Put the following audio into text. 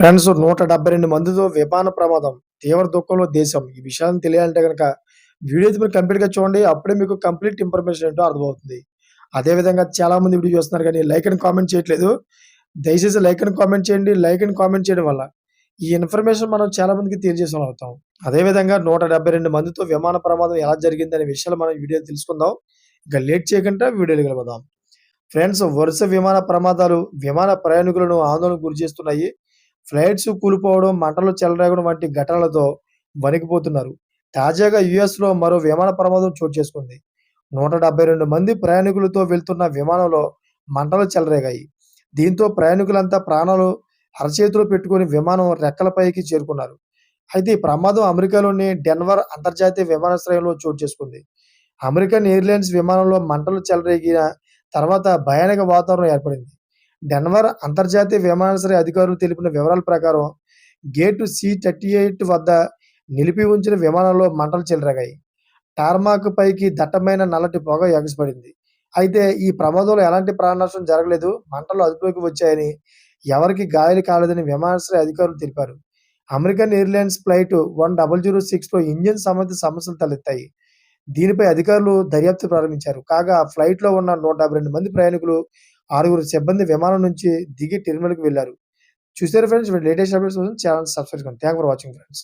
Friends 172 మందితో విమాన ప్రమాదం. తీవ్ర దుఃఖంలో దేశం. ఈ విషయాన్ని తెలియాలంటే గనక వీడియో అయితే మీరు కంప్లీట్‌గా చూడండి. అప్పుడే మీకు కంప్లీట్ ఇన్ఫర్మేషన్ ఏంటో అర్థమవుతుంది. అదే విధంగా చాలామంది వీడియో చూస్తున్నారు గానీ లైక్ అండ్ కామెంట్ చేయట్లేదు. దయచేసి లైక్ అండ్ కామెంట్ చేయండి. లైక్ అండ్ కామెంట్ చేయడం వల్ల ఈ ఇన్ఫర్మేషన్ మనం చాలా మందికి తెలియజేసేవాళ్ళం అవుతాం. అదే విధంగా 172 మందితో విమాన ప్రమాదం ఎలా జరిగిందనే విషయాలు మనం ఈ వీడియోలో తెలుసుకుందాం. ఇక లేట్ చేయకుండా వీడియోలోకి వెళ్ళిపోదాం. ఫ్రెండ్స్ వరుస విమాన ప్రమాదాలు విమాన ప్రయాణికులను ఆందోళనకు గురిచేస్తున్నాయి. ఫ్లైట్స్ కూలిపోవడం, మంటలు చెలరేగడం వంటి ఘటనలతో వణికిపోతున్నారు. తాజాగా యూఎస్‌లో మరో విమాన ప్రమాదం చోటు చేసుకుంది. 172 మంది ప్రయాణికులతో వెళ్తున్న విమానంలో మంటలు చెలరేగాయి. దీంతో ప్రయాణికులంతా ప్రాణాలు అరచేతిలో పెట్టుకొని విమానం రెక్కలపైకి చేరుకున్నారు. అయితే ఈ ప్రమాదం అమెరికాలోని డెన్వర్ అంతర్జాతీయ విమానాశ్రయంలో చోటు చేసుకుంది. అమెరికన్ ఎయిర్‌లైన్స్ విమానంలో మంటలు చెలరేగిన తర్వాత భయానక వాతావరణం ఏర్పడింది. డెన్వర్ అంతర్జాతీయ విమానాశ్రయ అధికారులు తెలిపిన వివరాల ప్రకారం గేటు సి-38 వద్ద నిలిపి ఉంచిన విమానంలో మంటలు చెలరేగాయి. టార్మాక్ పైకి దట్టమైన నల్లటి పొగ ఎగసిపడింది. అయితే ఈ ప్రమాదంలో ఎలాంటి ప్రాణనష్టం జరగలేదు. మంటలు అదుపులోకి వచ్చాయని, ఎవరికీ గాయాలు కాలేదని విమానాశ్రయ అధికారులు తెలిపారు. అమెరికన్ ఎయిర్‌లైన్స్ ఫ్లైట్ 1006లో ఇంజిన్ సంబంధిత సమస్యలు తలెత్తాయి. దీనిపై అధికారులు దర్యాప్తు ప్రారంభించారు. కాగా ఫ్లైట్‌లో ఉన్న 152 మంది ప్రయాణికులు, 6గురు సిబ్బంది విమానం నుంచి దిగి టెర్మినల్‌కి వెళ్లారు. చూసారా ఫ్రెండ్స్? లేటెస్ట్ అప్డేట్స్ కోసం ఛానెల్ సబ్స్క్రైబ్ చేసుకోండి. Thanks for watching friends.